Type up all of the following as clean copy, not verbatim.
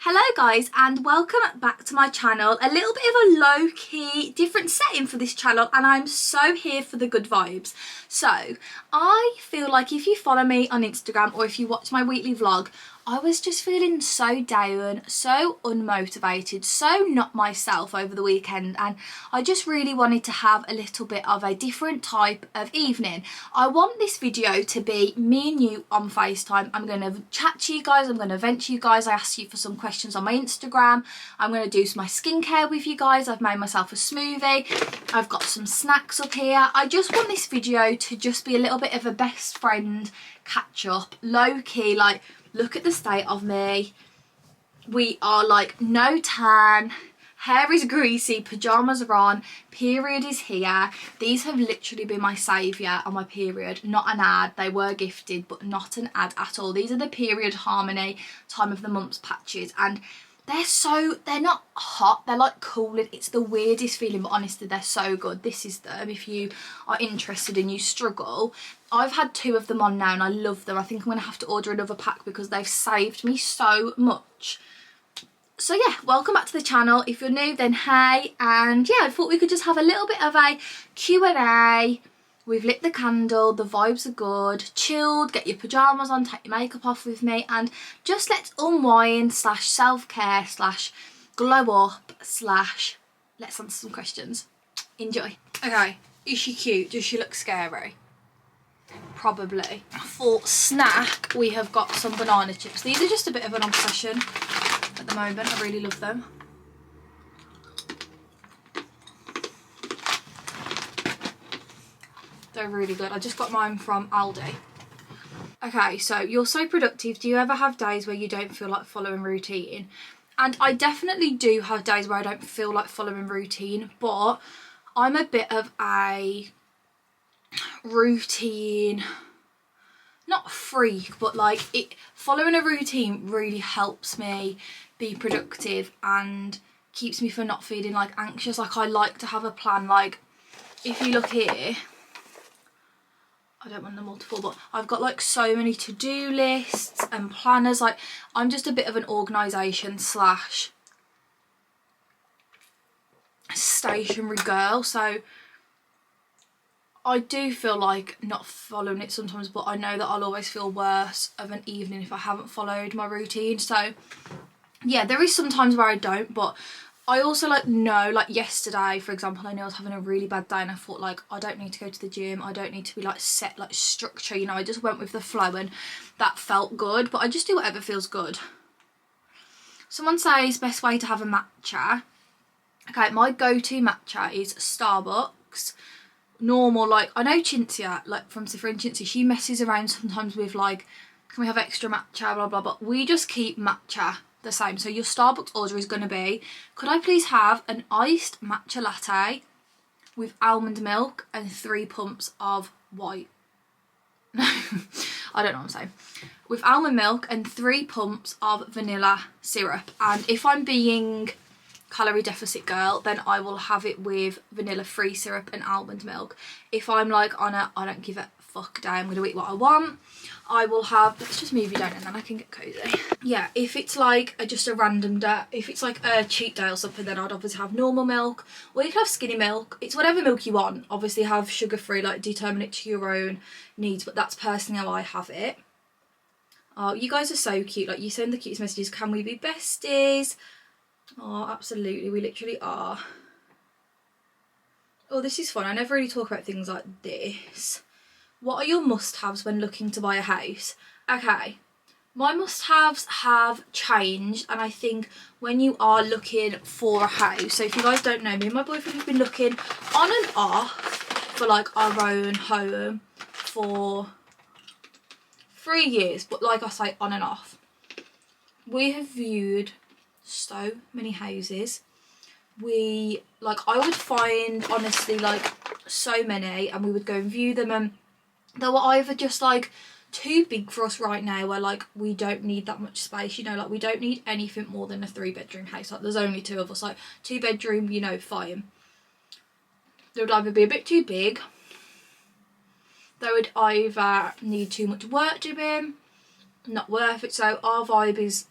Hello guys and welcome back to my channel. A little bit of a low-key different setting for this channel and I'm so here for the good vibes. So I feel like if you follow me on Instagram or if you watch my weekly vlog, I was just feeling so down, so unmotivated, so not myself over the weekend, and I just really wanted to have a little bit of a different type of evening. I want this video to be me and you on FaceTime. I'm going to chat to you guys, I'm going to vent to you guys. I asked you for some questions on my Instagram. I'm going to do my skincare with you guys. I've made myself a smoothie. I've got some snacks up here. I just want this video to just be a little bit of a best friend catch up, low key, like look at the state of me. We are like no tan, hair is greasy, pyjamas are on, period is here. These have literally been my saviour on my period. Not an ad, they were gifted, but not an ad at all. These are the Period Harmony time of the months patches, and they're not hot, they're like cool. It's the weirdest feeling, but honestly they're so good. This is them if you are interested and you struggle. I've had 2 of them on now and I love them. I think I'm going to have to order another pack because they've saved me so much. So yeah, welcome back to the channel. If you're new then hey, and yeah, I thought we could just have a little bit of a Q&A. We've lit the candle, the vibes are good, chilled, get your pyjamas on, take your makeup off with me, and just let's unwind / self-care / glow up / let's answer some questions. Enjoy. Okay, is she cute? Does she look scary? Probably. For snack, we have got some banana chips. These are just a bit of an obsession at the moment. I really love them. They're really good. I just got mine from Aldi. Okay, so you're so productive. Do you ever have days where you don't feel like following routine? And I definitely do have days where I don't feel like following routine, but I'm a bit of a routine, not freak, but like following a routine really helps me be productive and keeps me from not feeling like anxious. Like I like to have a plan. Like if you look here, I don't want the multiple, but I've got like so many to-do lists and planners. Like I'm just a bit of an organisation / stationary girl, so I do feel like not following it sometimes, but I know that I'll always feel worse of an evening if I haven't followed my routine. So yeah, there is some times where I don't, but I also know, like yesterday for example, I knew I was having a really bad day and I thought like I don't need to go to the gym, I don't need to be like set like structure, you know, I just went with the flow and that felt good. But I just do whatever feels good. Someone says best way to have a matcha. Okay, my go-to matcha is Starbucks. Normal, like I know Cinzia, like from Sifra and Cinzia, she messes around sometimes with like, can we have extra matcha, blah blah, but we just keep matcha the same. So your Starbucks order is going to be, could I please have an iced matcha latte with almond milk and 3 pumps of white, no, I don't know what I'm saying, with almond milk and 3 pumps of vanilla syrup. And if I'm being calorie deficit girl, then I will have it with vanilla free syrup and almond milk. If I'm like on a I don't give a fuck day, I'm gonna eat what I want, I will have, let's just move you down and then I can get cozy. Yeah, if it's like just a random day, if it's like a cheat day or something, then I'd obviously have normal milk, or you can have skinny milk. It's whatever milk you want. Obviously have sugar free, like determine it to your own needs, but that's personally how I have it. Oh, you guys are so cute, like you send the cutest messages. Can we be besties? Oh, absolutely, we literally are. Oh, this is fun. I never really talk about things like this. What are your must-haves when looking to buy a house? Okay, my must-haves have changed, and I think when you are looking for a house, so if you guys don't know, me and my boyfriend have been looking on and off for like our own home for 3 years, but like I say, on and off. We have viewed so many houses. We I would find honestly like so many, and we would go and view them, and they were either just like too big for us right now, where like we don't need that much space, you know, like we don't need anything more than a 3-bedroom house. Like there's only 2 of us, like 2-bedroom, you know, fine. They would either be a bit too big, they would either need too much work doing, not worth it. So our vibe is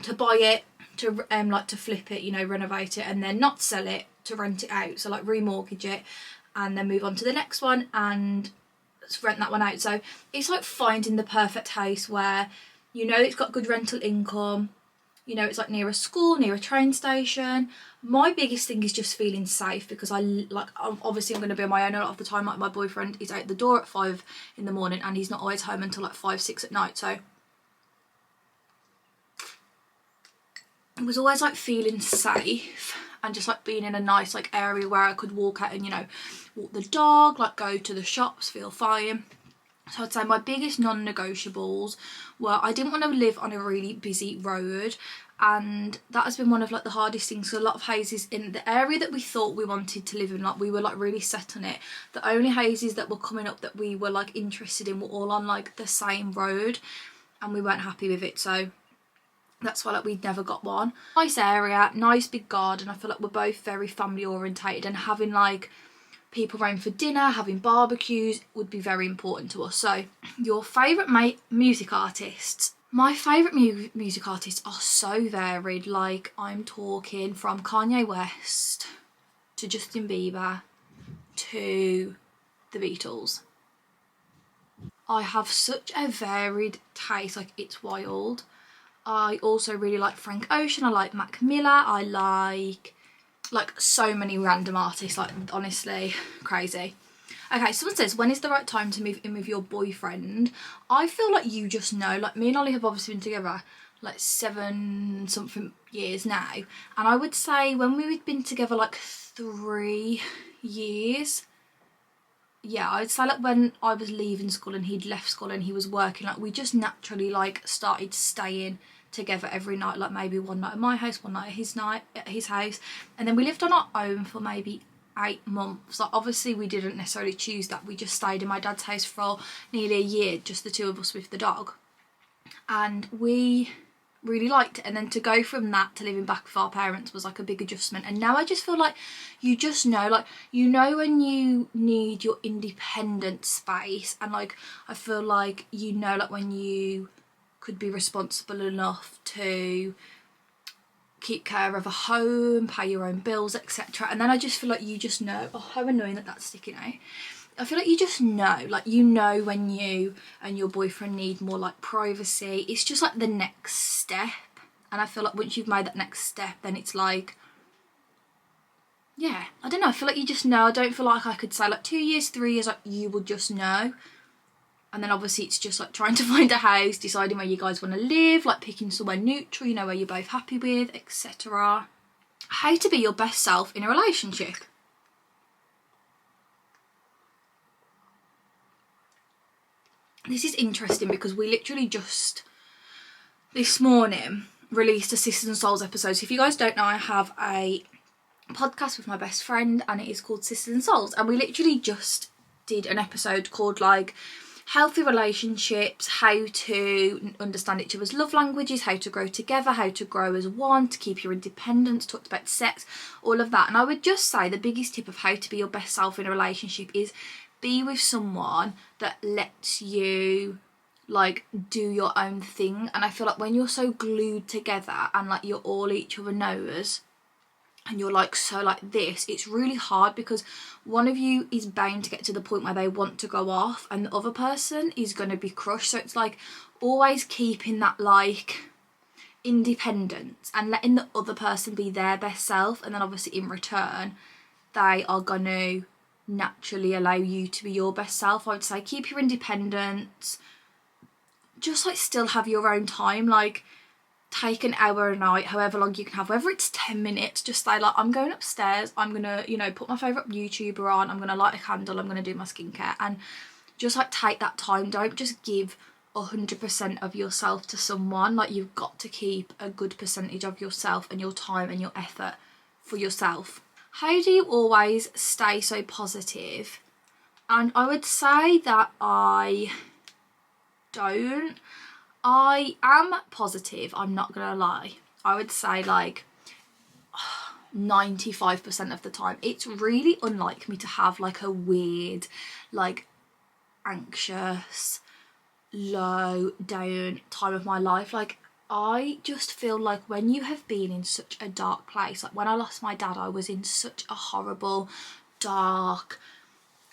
to buy it, to like to flip it, you know, renovate it, and then not sell it, to rent it out, so like remortgage it and then move on to the next one and rent that one out. So it's like finding the perfect house where, you know, it's got good rental income, you know, it's like near a school, near a train station. My biggest thing is just feeling safe, because I'm obviously I'm going to be on my own a lot of the time. Like my boyfriend is out the door at 5 in the morning and he's not always home until like 5, 6 at night. So it was always like feeling safe and just like being in a nice like area where I could walk out and, you know, walk the dog, like go to the shops, feel fine. So I'd say my biggest non-negotiables were I didn't want to live on a really busy road, and that has been one of like the hardest things. So a lot of houses in the area that we thought we wanted to live in, like we were like really set on it. The only houses that were coming up that we were like interested in were all on like the same road, and we weren't happy with it. So that's why like we'd never got one. Nice area, nice big garden. I feel like we're both very family orientated, and having like people around for dinner, having barbecues would be very important to us. So your favourite music artists? My favourite music artists are so varied. Like I'm talking from Kanye West to Justin Bieber to the Beatles. I have such a varied taste, like it's wild. I also really like Frank Ocean, I like Mac Miller, I like so many random artists, like honestly crazy. Okay, someone says, when is the right time to move in with your boyfriend? I feel like you just know. Like me and Ollie have obviously been together like 7 something years now, and I would say when we've been together like 3 years, yeah, I'd say like when I was leaving school and he'd left school and he was working, like we just naturally like started staying together every night, like maybe one night at my house, one night at his house, and then we lived on our own for maybe 8 months. Like obviously we didn't necessarily choose that, we just stayed in my dad's house for nearly a year, just the two of us with the dog, and we really liked it. And then to go from that to living back with our parents was like a big adjustment, and now I just feel like you just know, like you know when you need your independent space, and like I feel like you know like when you could be responsible enough to keep care of a home, pay your own bills, etc. And then I just feel like you just know, oh how annoying that that's sticking out. I feel like you just know, like you know when you and your boyfriend need more like privacy. It's just like the next step, and I feel like once you've made that next step, then it's like, yeah, I don't know, I feel like you just know. I don't feel like I could say like 2 years, 3 years, like you would just know. And then obviously it's just like trying to find a house, deciding where you guys want to live, like picking somewhere neutral, you know, where you're both happy with, etc. How to be your best self in a relationship. This is interesting because we literally just this morning released a Sisters and Souls episode. So if you guys don't know, I have a podcast with my best friend and it is called Sisters and Souls, and we literally just did an episode called like healthy relationships, how to understand each other's love languages, how to grow together, how to grow as one, to keep your independence, talked about sex, all of that. And I would just say the biggest tip of how to be your best self in a relationship is be with someone that lets you like do your own thing. And I feel like when you're so glued together and like you're all each other knows and you're like so like this, it's really hard because one of you is bound to get to the point where they want to go off and the other person is going to be crushed. So it's like always keeping that like independence and letting the other person be their best self, and then obviously in return they are going to naturally allow you to be your best self. I would say keep your independence, just like still have your own time, like take an hour a night, however long you can have, whether it's 10 minutes, just say like I'm going upstairs, I'm gonna, you know, put my favourite YouTuber on, I'm gonna light a candle, I'm gonna do my skincare, and just like take that time. Don't just give 100% of yourself to someone. Like you've got to keep a good percentage of yourself and your time and your effort for yourself. How do you always stay so positive? And I would say that I don't. I am positive, I'm not gonna lie. I would say like 95% of the time. It's really unlike me to have like a weird, like anxious, low down time of my life. Like I just feel like when you have been in such a dark place, like when I lost my dad, I was in such a horrible, dark,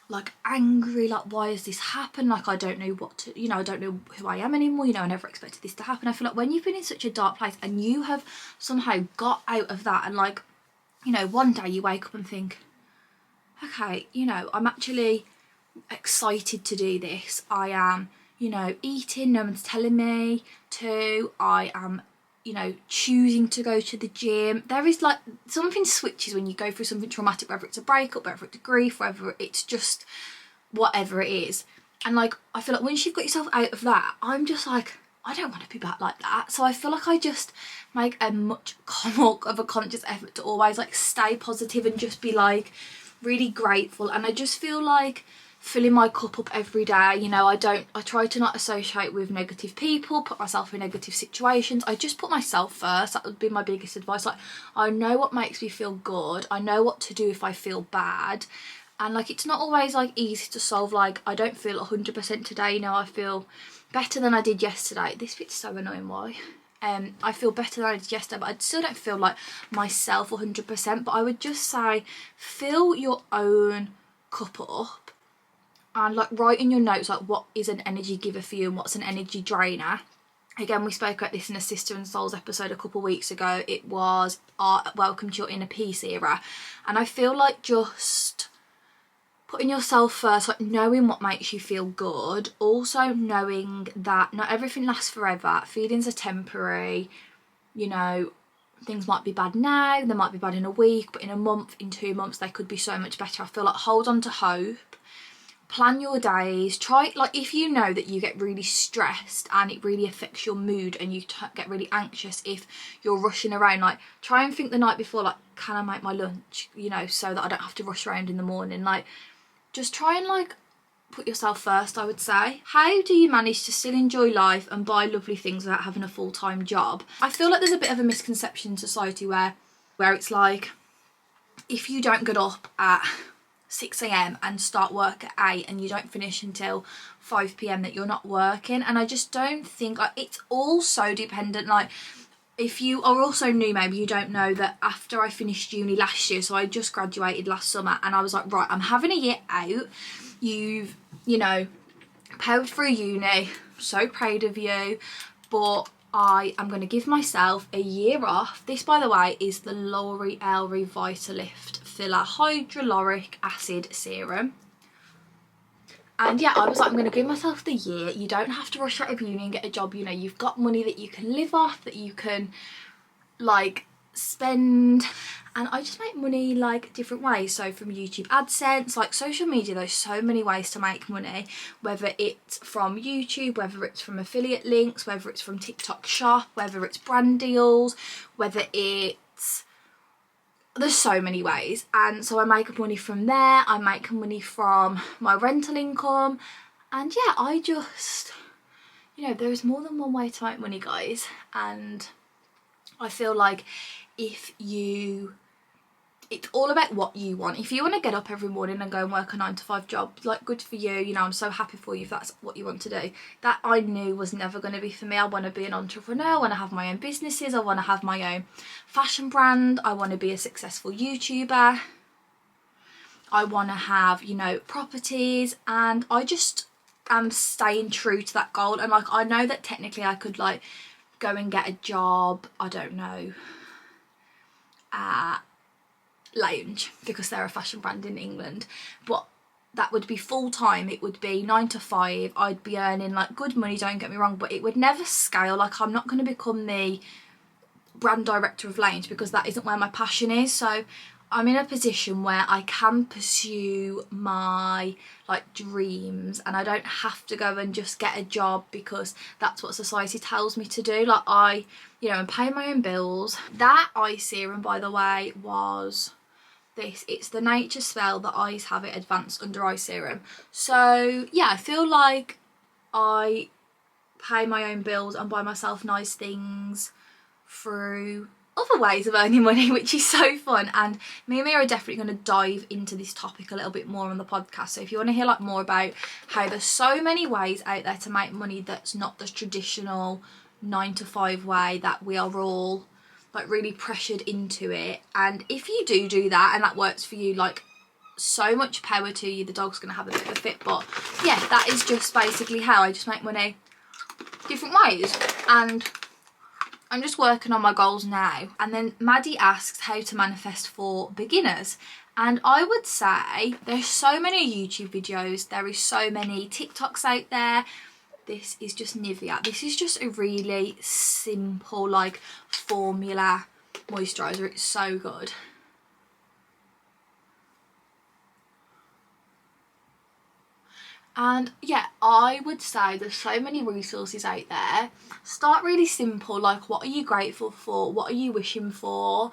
like angry, like why has this happened, like I don't know what to, I don't know who I am anymore, I never expected this to happen. I feel like when you've been in such a dark place and you have somehow got out of that, and like, one day you wake up and think, okay, I'm actually excited to do this. I am, eating, no one's telling me to. I am, choosing to go to the gym. There is like something switches when you go through something traumatic, whether it's a breakup, whether it's grief, whether it's just whatever it is. And like, I feel like once you've got yourself out of that, I'm just like, I don't want to be back like that. So I feel like I just make a much more of a conscious effort to always like stay positive and just be like really grateful. And I just feel like filling my cup up every day. I try to not associate with negative people, put myself in negative situations. I just put myself first. That would be my biggest advice. Like, I know what makes me feel good. I know what to do if I feel bad. And like, it's not always like easy to solve. Like, I don't feel 100% today. I feel better than I did yesterday. This bit's so annoying. Why? I feel better than I did yesterday, but I still don't feel like myself 100%. But I would just say, fill your own cup up. And like, write in your notes like what is an energy giver for you and what's an energy drainer. Again, we spoke about this in a Sister and Souls episode a couple of weeks ago. It was our Welcome to Your Inner Peace era. And I feel like just putting yourself first, like knowing what makes you feel good. Also knowing that not everything lasts forever. Feelings are temporary. Things might be bad now, they might be bad in a week, but in a month, in 2 months, they could be so much better. I feel like hold on to hope. Plan your days. Try, like, if you know that you get really stressed and it really affects your mood and you get really anxious if you're rushing around, like, try and think the night before, like, can I make my lunch, so that I don't have to rush around in the morning. Like, just try and, like, put yourself first, I would say. How do you manage to still enjoy life and buy lovely things without having a full-time job? I feel like there's a bit of a misconception in society where it's like, if you don't get up at 6 a.m. and start work at 8 and you don't finish until 5 p.m. that you're not working. And I just don't think, like, it's all so dependent. Like, if you are also new, maybe you don't know that after I finished uni last year, so I just graduated last summer, and I was like, right, I'm having a year out. You've, powered through uni, so proud of you, but I am going to give myself a year off. This, by the way, is the L'Oreal Revitalift Filler Hyaluronic Acid Serum. And yeah, I was like, I'm going to give myself the year. You don't have to rush out of uni and get a job. You've got money that you can live off, that you can, like, spend. And I just make money, like, different ways. So from YouTube AdSense, like social media, there's so many ways to make money. Whether it's from YouTube, whether it's from affiliate links, whether it's from TikTok Shop, whether it's brand deals, whether it's... There's so many ways. And so I make money from there. I make money from my rental income. And yeah, I just... there is more than one way to make money, guys. And I feel like it's all about what you want. If you want to get up every morning and go and work a 9-to-5 job, like, good for you. I'm so happy for you if that's what you want to do. That I knew was never going to be for me. I want to be an entrepreneur. I want to have my own businesses. I want to have my own fashion brand. I want to be a successful YouTuber. I want to have, properties. And I just am staying true to that goal. And like, I know that technically I could, like, go and get a job, I don't know, at Lounge, because they're a fashion brand in England, but that would be full-time. It would be 9 to 5. I'd be earning, like, good money, don't get me wrong, but it would never scale. Like, I'm not going to become the brand director of Lounge because that isn't where my passion is. So I'm in a position where I can pursue my, like, dreams, and I don't have to go and just get a job because that's what society tells me to do. Like, I, and pay my own bills. That eye serum, by the way, was this. It's the Nature Spell, the Eyes Have It Advanced Under Eye Serum. So yeah, I feel like I pay my own bills and buy myself nice things through other ways of earning money, which is so fun. And me and Mia are definitely going to dive into this topic a little bit more on the podcast. So if you want to hear, like, more about how there's so many ways out there to make money that's not the traditional 9 to 5 way that we are all like really pressured into it. And if you do that and that works for you, like, so much power to you. The dog's gonna have a bit of a fit, but yeah, that is just basically how I just make money different ways. And I'm just working on my goals now. And then Maddie asks how to manifest for beginners. And I would say there's so many YouTube videos, there is so many TikToks out there. This is just Nivea. This is just a really simple like formula moisturiser. It's so good. And yeah, I would say there's so many resources out there. Start really simple, like what are you grateful for? What are you wishing for?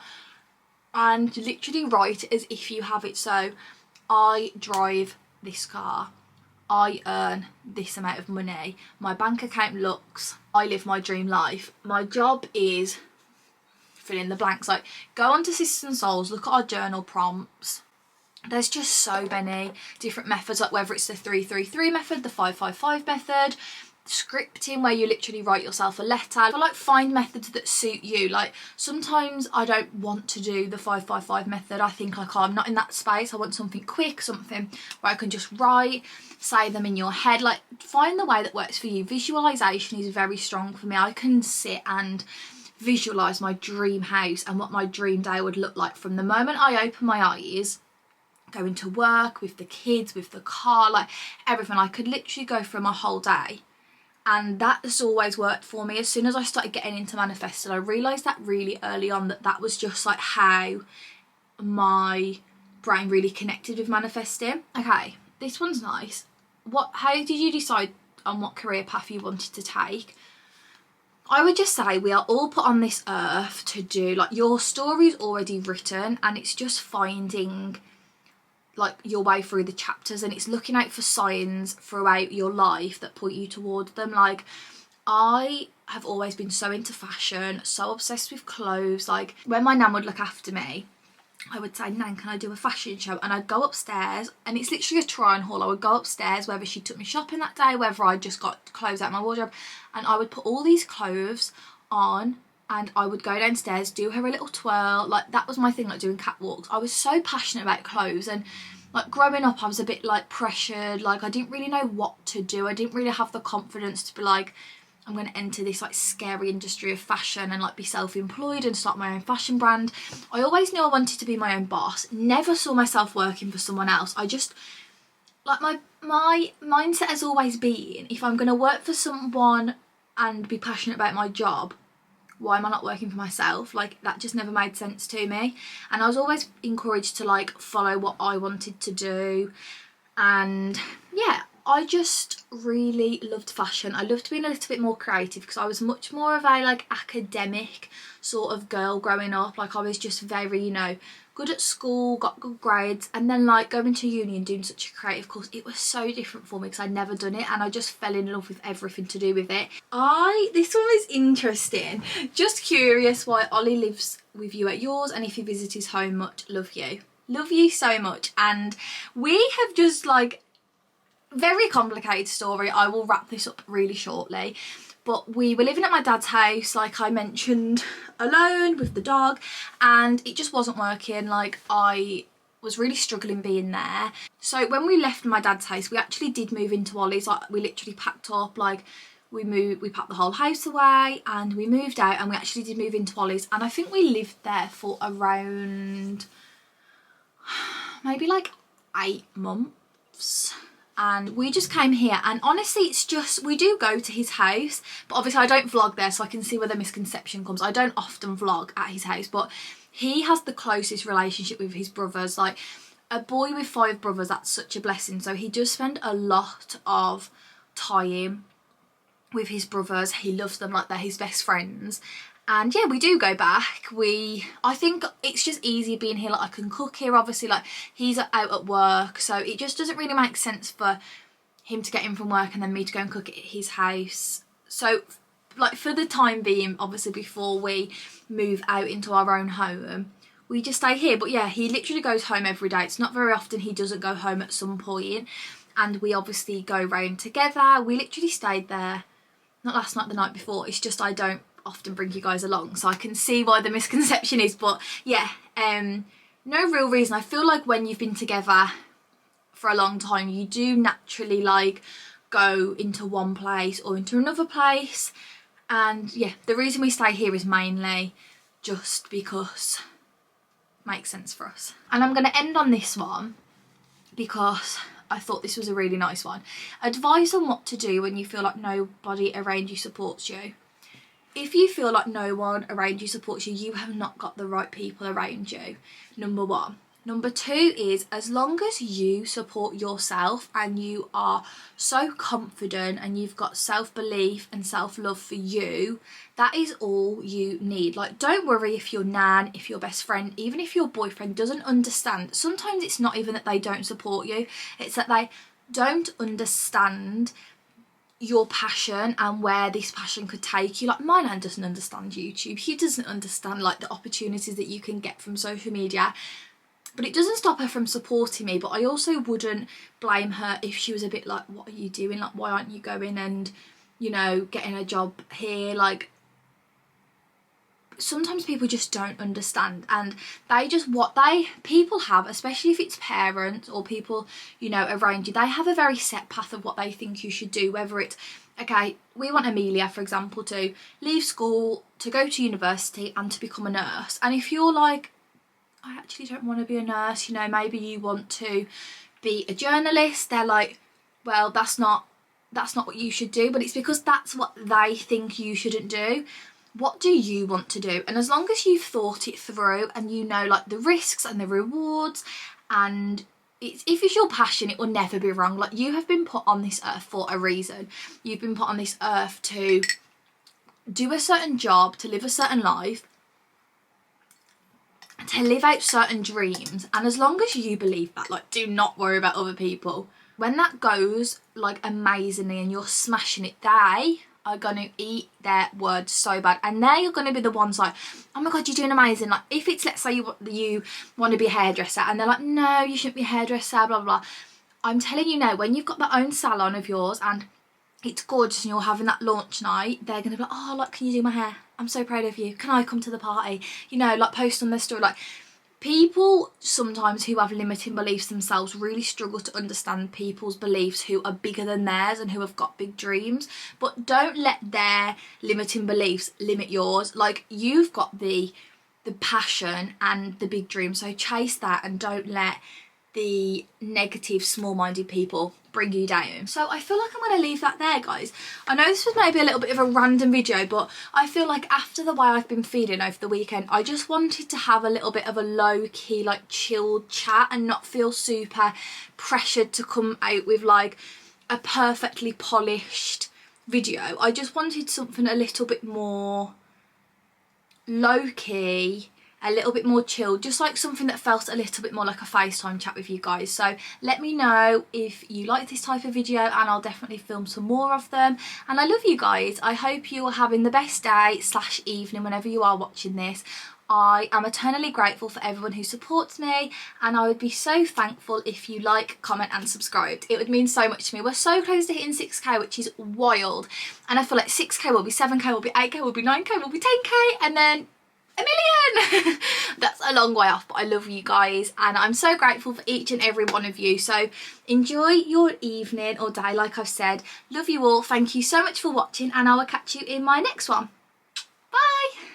And literally write as if you have it. So, I drive this car. I earn this amount of money. My bank account looks, I live my dream life. My job is, fill in the blanks. Like, go onto Sisters and Souls, look at our journal prompts. There's just so many different methods, like whether it's the 333 method, the 555 method, scripting where you literally write yourself a letter. But like, find methods that suit you. Like, sometimes I don't want to do the 555 method. I think like, oh, I'm not in that space. I want something quick, something where I can just write, say them in your head. Like, find the way that works for you. Visualization is very strong for me. I can sit and visualize my dream house and what my dream day would look like from the moment I open my eyes, going to work, with the kids, with the car, like everything. I could literally go through my whole day, and that has always worked for me. As soon as I started getting into manifesting, I realised that really early on that was just like how my brain really connected with manifesting. Okay, this one's nice. How did you decide on what career path you wanted to take? I would just say we are all put on this earth to do, like, your story's already written, and it's just finding like your way through the chapters, and it's looking out for signs throughout your life that point you towards them. Like, I have always been so into fashion, so obsessed with clothes. Like, when my nan would look after me, I would say, Nan, can I do a fashion show? And I'd go upstairs, and it's literally a try on haul. I would go upstairs, whether she took me shopping that day, whether I just got clothes out of my wardrobe, and I would put all these clothes on, and I would go downstairs, do her a little twirl. Like, that was my thing, like doing catwalks. I was so passionate about clothes, and like, growing up I was a bit like pressured. Like, I didn't really know what to do. I didn't really have the confidence to be like, I'm going to enter this like scary industry of fashion and like be self-employed and start my own fashion brand. I always knew I wanted to be my own boss. Never saw myself working for someone else. I just, like, my mindset has always been, if I'm going to work for someone and be passionate about my job, why am I not working for myself? Like, that just never made sense to me. And I was always encouraged to like follow what I wanted to do. And yeah, I just really loved fashion. I loved being a little bit more creative, because I was much more of a like academic sort of girl growing up. Like, I was just very, you know, good at school, got good grades, and then like going to uni and doing such a creative course, it was so different for me because I'd never done it, and I just fell in love with everything to do with it. This one is interesting. Just curious why Ollie lives with you at yours, and if he visits his home much. Love you. Love you so much. And we have just like, very complicated story. I will wrap this up really shortly. But we were living at my dad's house, like I mentioned, alone with the dog, and it just wasn't working. Like, I was really struggling being there. So when we left my dad's house, we actually did move into Ollie's. Like, we literally packed up, like we packed the whole house away and we moved out, and we actually did move into Ollie's. And I think we lived there for around maybe like 8 months. And we just came here, and honestly, it's just, we do go to his house, but obviously I don't vlog there, so I can see where the misconception comes. I don't often vlog at his house, but he has the closest relationship with his brothers. Like, a boy with 5 brothers, that's such a blessing. So he does spend a lot of time with his brothers. He loves them like they're his best friends. And yeah, we do go back. I think it's just easier being here. Like, I can cook here, obviously, like he's out at work, so it just doesn't really make sense for him to get in from work and then me to go and cook at his house. So like, for the time being, obviously before we move out into our own home, we just stay here. But yeah, he literally goes home every day. It's not very often he doesn't go home at some point, and we obviously go round together. We literally stayed there not last night, the night before. It's just I don't often bring you guys along, so I can see why the misconception is. But yeah, no real reason. I feel like when you've been together for a long time, you do naturally like go into one place or into another place. And yeah, the reason we stay here is mainly just because it makes sense for us. And I'm going to end on this one because I thought this was a really nice one. Advice on what to do when you feel like nobody around you supports you. If you feel like no one around you supports you, you have not got the right people around you, number one. Number two is, as long as you support yourself and you are so confident and you've got self-belief and self-love for you, that is all you need. Like, don't worry if your nan, if your best friend, even if your boyfriend doesn't understand. Sometimes it's not even that they don't support you, it's that they don't understand your passion and where this passion could take you. Like, my nan doesn't understand YouTube. He doesn't understand like the opportunities that you can get from social media. But it doesn't stop her from supporting me. But I also wouldn't blame her if she was a bit like, what are you doing? Like, why aren't you going and, you know, getting a job here? Like, sometimes people just don't understand, and they just, people have, especially if it's parents or people, you know, around you, they have a very set path of what they think you should do. Whether it's, okay, we want Amelia, for example, to leave school, to go to university and to become a nurse. And if you're like, I actually don't want to be a nurse, you know, maybe you want to be a journalist, they're like, well, that's not what you should do. But it's because that's what they think you shouldn't do. What do you want to do? And as long as you've thought it through and you know like the risks and the rewards, and if it's your passion, it will never be wrong. Like, you have been put on this earth for a reason. You've been put on this earth to do a certain job, to live a certain life, to live out certain dreams. And as long as you believe that, like, do not worry about other people. When that goes like amazingly and you're smashing it, they are going to eat their words so bad, and they are going to be the ones like, oh my god, you're doing amazing. Like, if it's, let's say you want to be a hairdresser and they're like, no, you shouldn't be a hairdresser, blah blah blah. I'm telling you now, when you've got the own salon of yours and it's gorgeous and you're having that launch night, they're going to be like, oh, like, can you do my hair? I'm so proud of you. Can I come to the party? You know, like, post on their story. Like, people sometimes who have limiting beliefs themselves really struggle to understand people's beliefs who are bigger than theirs and who have got big dreams. But don't let their limiting beliefs limit yours. Like, you've got the passion and the big dream, so chase that and don't let the negative, small-minded people bring you down. So I feel like I'm going to leave that there, guys. I know this was maybe a little bit of a random video, but I feel like after the way I've been feeling over the weekend, I just wanted to have a little bit of a low-key, like, chilled chat and not feel super pressured to come out with like a perfectly polished video. I just wanted something a little bit more low-key, a little bit more chilled, just like something that felt a little bit more like a FaceTime chat with you guys. So let me know if you like this type of video, and I'll definitely film some more of them. And I love you guys. I hope you are having the best day / evening whenever you are watching this. I am eternally grateful for everyone who supports me, and I would be so thankful if you like, comment and subscribed. It would mean so much to me. We're so close to hitting 6k, which is wild, and I feel like 6k will be 7k, will be 8k, will be 9k, will be 10k, and then a million. That's a long way off, but I love you guys and I'm so grateful for each and every one of you. So enjoy your evening or day, like I've said. Love you all. Thank you so much for watching, and I will catch you in my next one. Bye.